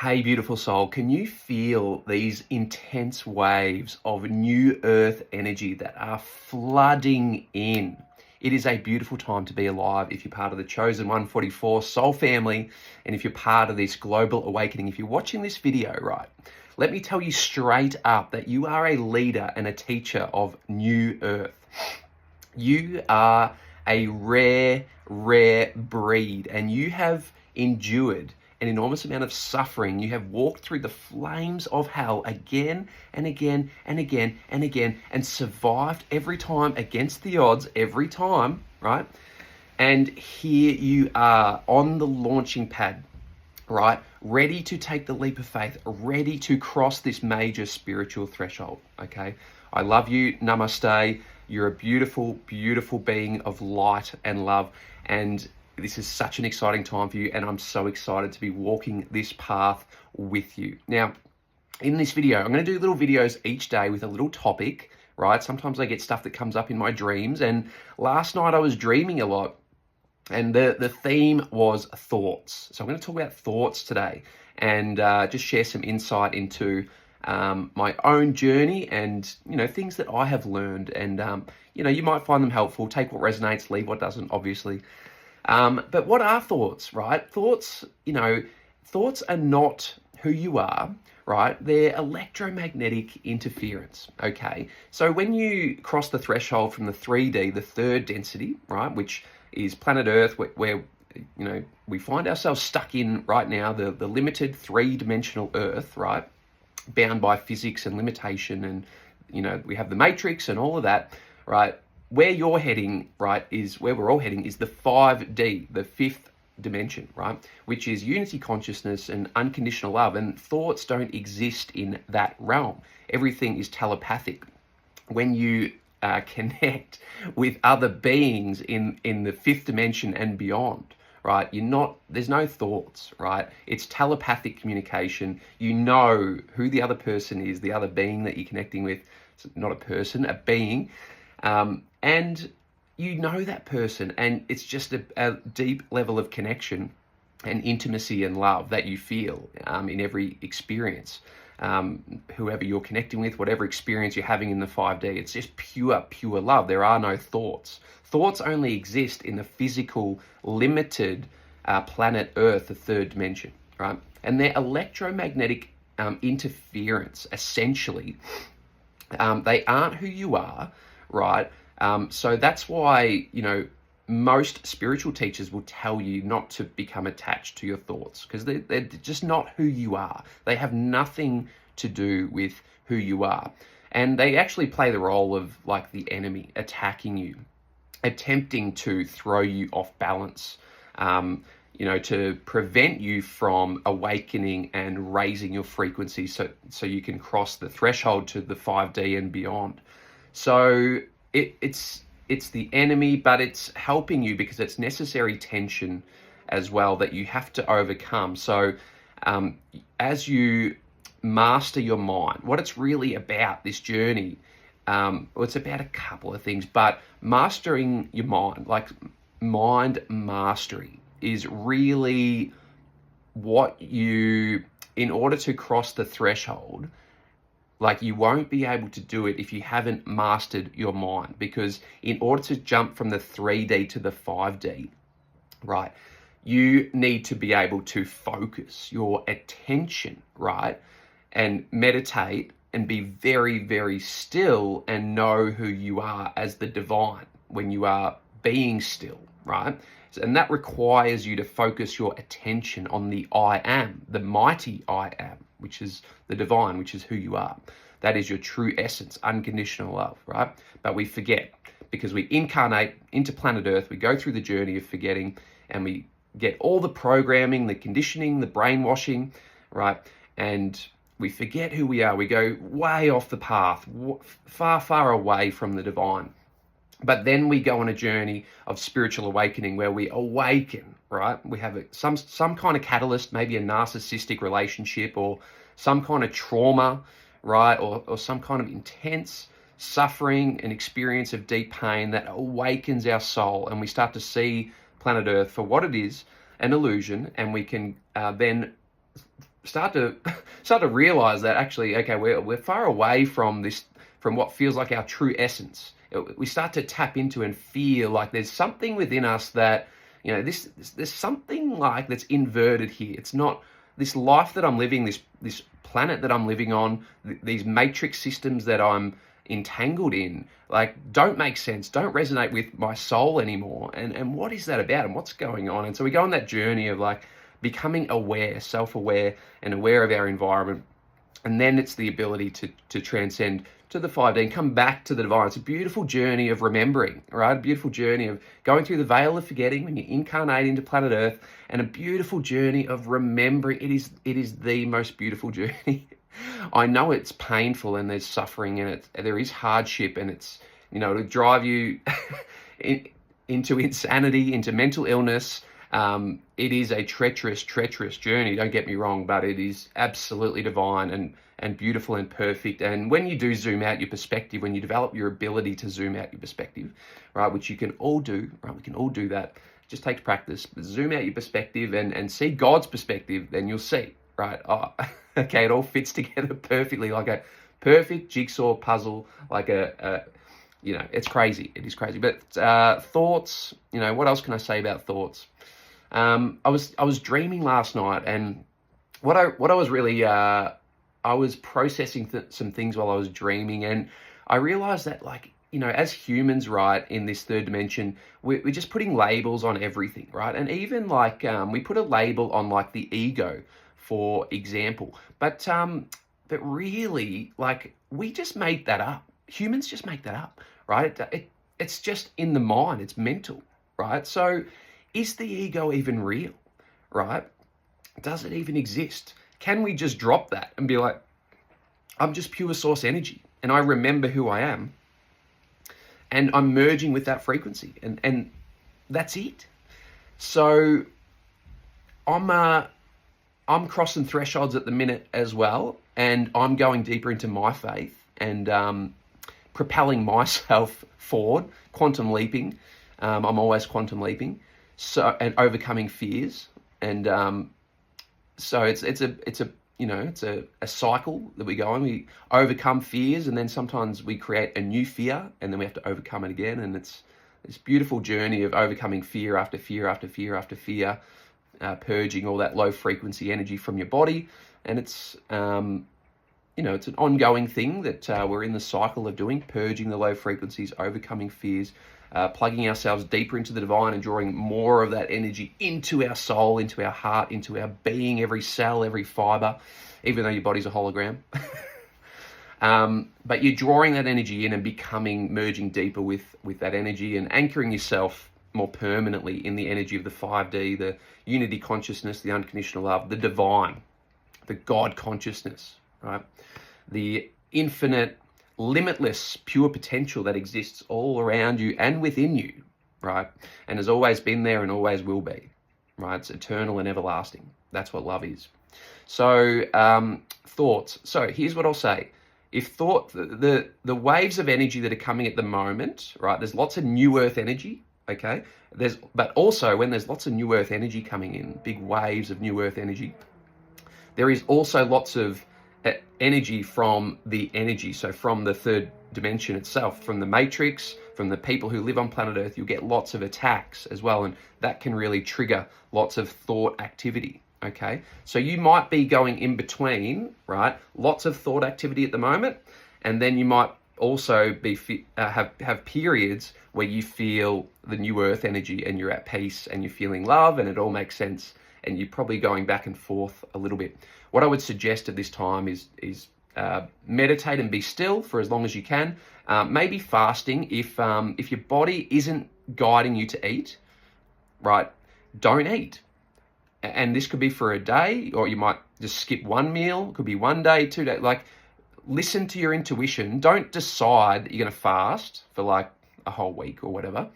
Hey, beautiful soul, can you feel these intense waves of new earth energy that are flooding in? It is a beautiful time to be alive if you're part of the Chosen 144 soul family, and if you're part of this global awakening. If you're watching this video, right, let me tell you straight up that you are a leader and a teacher of new earth. You are a rare, rare breed, and you have endured an enormous amount of suffering. You have walked through the flames of hell again and again and again and again and survived every time against the odds, every time, right? And here you are on the launching pad, right? Ready to take the leap of faith, ready to cross this major spiritual threshold, okay? I love you. Namaste. You're a beautiful, beautiful being of light and love. And this is such an exciting time for you, and I'm so excited to be walking this path with you. Now, in this video, I'm going to do little videos each day with a little topic, right? Sometimes I get stuff that comes up in my dreams, and last night I was dreaming a lot, and the theme was thoughts. So I'm going to talk about thoughts today, and just share some insight into my own journey and, things that I have learned. And, you might find them helpful. Take what resonates, leave what doesn't, obviously. But what are thoughts, right? Thoughts are not who you are, right? They're electromagnetic interference, okay? So when you cross the threshold from the 3D, the third density, right, which is planet Earth, where we find ourselves stuck in right now, the limited three-dimensional Earth, right? Bound by physics and limitation, and, we have the matrix and all of that, right? Where you're heading, right, is where we're all heading, is the 5D, the fifth dimension, right, which is unity consciousness and unconditional love. And thoughts don't exist in that realm. Everything is telepathic. When you connect with other beings in the fifth dimension and beyond, right, there's no thoughts, right? It's telepathic communication. You know who the other person is, the other being that you're connecting with. It's not a person, a being. And you know that person, and it's just a deep level of connection and intimacy and love that you feel in every experience. Whoever you're connecting with, whatever experience you're having in the 5D, it's just pure love. There are no thoughts. Thoughts only exist in the physical, limited planet Earth, the third dimension, right? And they're electromagnetic interference, essentially. They aren't who you are, right? So that's why, most spiritual teachers will tell you not to become attached to your thoughts, because they're just not who you are. They have nothing to do with who you are. And they actually play the role of like the enemy attacking you, attempting to throw you off balance, to prevent you from awakening and raising your frequency so you can cross the threshold to the 5D and beyond. So it's the enemy, but it's helping you because it's necessary tension as well that you have to overcome. So as you master your mind, what it's really about, this journey, it's about a couple of things, but mastering your mind, like mind mastery, is really what in order to cross the threshold, like you won't be able to do it if you haven't mastered your mind, because in order to jump from the 3D to the 5D, right, you need to be able to focus your attention, right, and meditate and be very, very still and know who you are as the divine when you are being still, right? And that requires you to focus your attention on the I am, the mighty I am, which is the divine, which is who you are. That is your true essence, unconditional love, right? But we forget because we incarnate into planet Earth, we go through the journey of forgetting, and we get all the programming, the conditioning, the brainwashing, right? And we forget who we are. We go way off the path, far, far away from the divine. But then we go on a journey of spiritual awakening where we awaken, right? We have some kind of catalyst, maybe a narcissistic relationship or some kind of trauma, right? Or some kind of intense suffering and experience of deep pain that awakens our soul, and we start to see planet Earth for what it is, an illusion, and we can then start to start to realize that actually, okay, we're far away from this, from what feels like our true essence. We start to tap into and feel like there's something within us that, there's something like that's inverted here. It's not this life that I'm living, this planet that I'm living on, these matrix systems that I'm entangled in, like, don't make sense, don't resonate with my soul anymore. And what is that about, and what's going on? And so we go on that journey of like becoming aware, self-aware, and aware of our environment. And then it's the ability to transcend to the 5D and come back to the divine. It's a beautiful journey of remembering, right? A beautiful journey of going through the veil of forgetting when you incarnate into planet Earth, and a beautiful journey of remembering. It is the most beautiful journey. I know it's painful and there's suffering and there is hardship, and it's, to drive you into insanity, into mental illness. It is a treacherous journey, don't get me wrong, but it is absolutely divine and beautiful and perfect. And when you do zoom out your perspective, when you develop your ability to zoom out your perspective, right, which you can all do, right, we can all do that, it just takes practice. But zoom out your perspective and see God's perspective, then you'll see, right, oh, okay, it all fits together perfectly, like a perfect jigsaw puzzle, like it's crazy. It is crazy. But thoughts, what else can I say about thoughts? I was dreaming last night, and what I was really I was processing some things while I was dreaming, and I realized that, like, as humans, right, in this third dimension, we're just putting labels on everything, right? And even like we put a label on like the ego, for example, but really, like, we just make that up. Humans just make that up, right? It's just in the mind. It's mental, right? So, is the ego even real, right? Does it even exist? Can we just drop that and be like, I'm just pure source energy, and I remember who I am, and I'm merging with that frequency, and that's it. So I'm crossing thresholds at the minute as well, and I'm going deeper into my faith and propelling myself forward, quantum leaping. I'm always quantum leaping, and overcoming fears, and so it's a cycle that we go on. We overcome fears, and then sometimes we create a new fear, and then we have to overcome it again. And it's this beautiful journey of overcoming fear after fear after fear after fear, purging all that low frequency energy from your body. And it's it's an ongoing thing that we're in the cycle of doing, purging the low frequencies, overcoming fears, plugging ourselves deeper into the divine, and drawing more of that energy into our soul, into our heart, into our being, every cell, every fiber, even though your body's a hologram. But you're drawing that energy in and merging deeper with that energy, and anchoring yourself more permanently in the energy of the 5D, the unity consciousness, the unconditional love, the divine, the God consciousness, right? The infinite, limitless, pure potential that exists all around you and within you, right? And has always been there and always will be, right? It's eternal and everlasting. That's what love is. So thoughts. So here's what I'll say. If the waves of energy that are coming at the moment, right? There's lots of new earth energy, okay? But also when there's lots of new earth energy coming in, big waves of new earth energy, there is also lots of energy from the energy. So from the third dimension itself, from the matrix, from the people who live on planet Earth, you'll get lots of attacks as well. And that can really trigger lots of thought activity. Okay. So you might be going in between, right? Lots of thought activity at the moment. And then you might also have periods where you feel the new earth energy and you're at peace and you're feeling love and it all makes sense. And you're probably going back and forth a little bit. What I would suggest at this time is meditate and be still for as long as you can. Maybe fasting if your body isn't guiding you to eat, right? Don't eat. And this could be for a day, or you might just skip one meal. It could be 1 day, 2 days. Like, listen to your intuition. Don't decide that you're going to fast for like a whole week or whatever.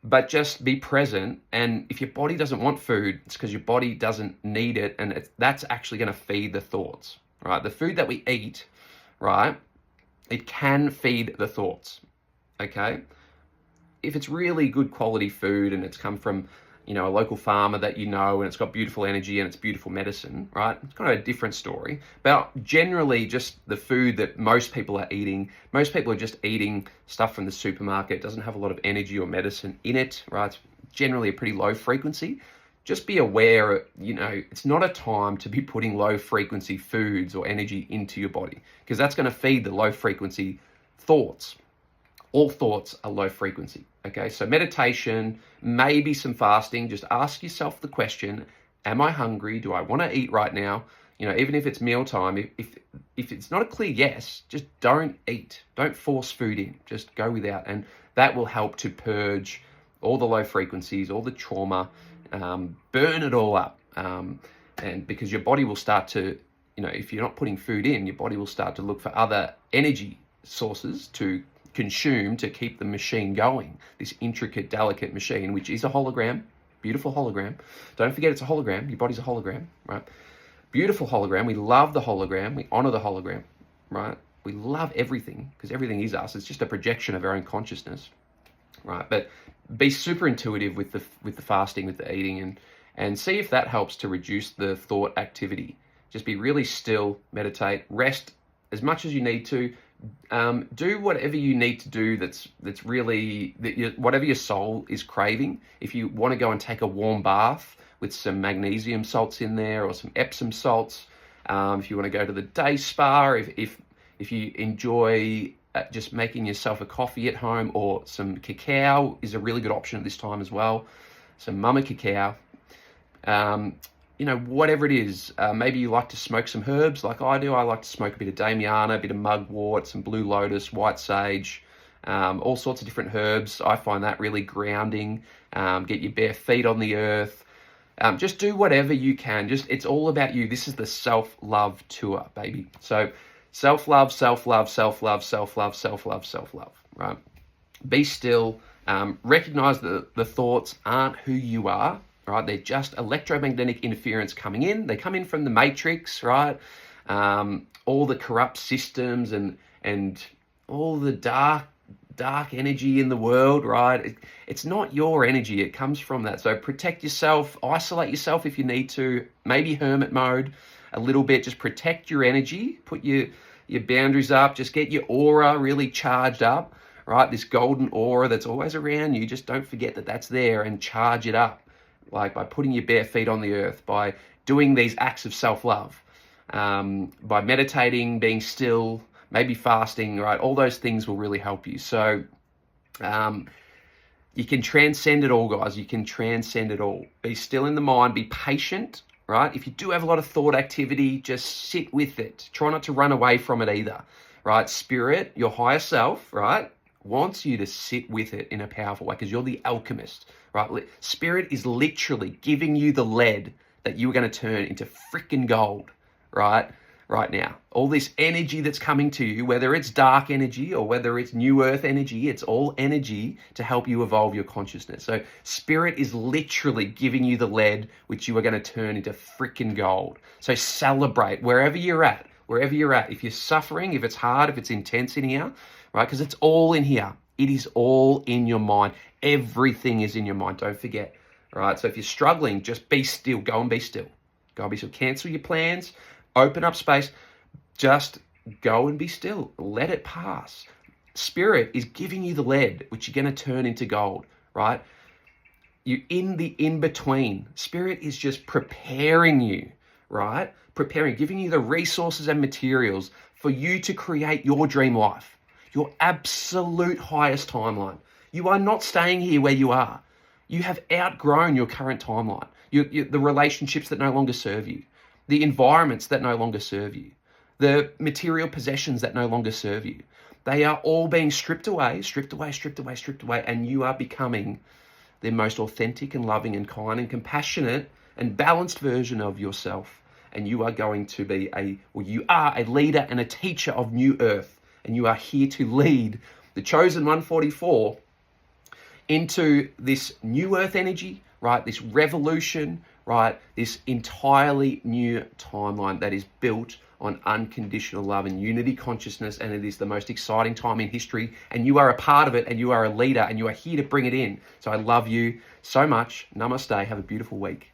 But just be present, and if your body doesn't want food, it's because your body doesn't need it, and that's actually going to feed the thoughts, right? The food that we eat, right, it can feed the thoughts, okay? If it's really good quality food and it's come from a local farmer that you know, and it's got beautiful energy and it's beautiful medicine, right? It's kind of a different story. But generally, just the food that most people are eating, most people are just eating stuff from the supermarket. It doesn't have a lot of energy or medicine in it, right? It's generally a pretty low frequency. Just be aware, it's not a time to be putting low frequency foods or energy into your body, because that's going to feed the low frequency thoughts. All thoughts are low frequency, okay? So meditation, maybe some fasting. Just ask yourself the question, am I hungry? Do I want to eat right now? Even if it's mealtime, if it's not a clear yes, just don't eat. Don't force food in. Just go without. And that will help to purge all the low frequencies, all the trauma, burn it all up. And because your body will start to, if you're not putting food in, your body will start to look for other energy sources to consume to keep the machine going, this intricate, delicate machine, which is a hologram, beautiful hologram. Don't forget it's a hologram. Your body's a hologram, right? Beautiful hologram. We love the hologram. We honor the hologram, right? We love everything because everything is us. It's just a projection of our own consciousness, right? But be super intuitive with the fasting, with the eating, and see if that helps to reduce the thought activity. Just be really still, meditate, rest as much as you need to. Do whatever you need to do that's really whatever your soul is craving. If you want to go and take a warm bath with some magnesium salts in there or some Epsom salts, if you want to go to the day spa, if you enjoy just making yourself a coffee at home, or some cacao is a really good option at this time as well. Some mama cacao. Whatever it is, maybe you like to smoke some herbs like I do. I like to smoke a bit of Damiana, a bit of mugwort, some blue lotus, white sage, all sorts of different herbs. I find that really grounding. Get your bare feet on the earth. Just do whatever you can. It's all about you. This is the self-love tour, baby. So self-love, self-love, self-love, self-love, self-love, self-love, right? Be still. Recognize that the thoughts aren't who you are. Right, they're just electromagnetic interference coming in. They come in from the matrix, right? All the corrupt systems and all the dark energy in the world, right? It's not your energy. It comes from that. So protect yourself, isolate yourself if you need to, maybe hermit mode a little bit. Just protect your energy, put your boundaries up, just get your aura really charged up, right? This golden aura that's always around you, just don't forget that that's there and charge it up. Like by putting your bare feet on the earth, by doing these acts of self-love, by meditating, being still, maybe fasting, right? All those things will really help you. So you can transcend it all, guys. You can transcend it all. Be still in the mind, be patient, right? If you do have a lot of thought activity, just sit with it. Try not to run away from it either, right? Spirit, your higher self, right, wants you to sit with it in a powerful way because you're the alchemist, right? Spirit is literally giving you the lead that you are going to turn into freaking gold, right now. All this energy that's coming to you, whether it's dark energy or whether it's new earth energy, it's all energy to help you evolve your consciousness. So Spirit is literally giving you the lead, which you are going to turn into freaking gold. So celebrate wherever you're at. If you're suffering, if it's hard, if it's intense in here, right? Because it's all in here. It is all in your mind. Everything is in your mind. Don't forget, right? So if you're struggling, just be still. Go and be still. Go and be still. Cancel your plans. Open up space. Just go and be still. Let it pass. Spirit is giving you the lead, which you're going to turn into gold, right? You're in the in-between. Spirit is just preparing you, right? Giving you the resources and materials for you to create your dream life, your absolute highest timeline. You are not staying here where you are. You have outgrown your current timeline, the relationships that no longer serve you, the environments that no longer serve you, the material possessions that no longer serve you. They are all being stripped away, and you are becoming the most authentic and loving and kind and compassionate and balanced version of yourself. And you are going to be you are a leader and a teacher of New Earth. And you are here to lead the Chosen 144 into this New Earth energy, right? This revolution, right? This entirely new timeline that is built on unconditional love and unity consciousness, and it is the most exciting time in history, and you are a part of it, and you are a leader, and you are here to bring it in. So I love you so much. Namaste. Have a beautiful week.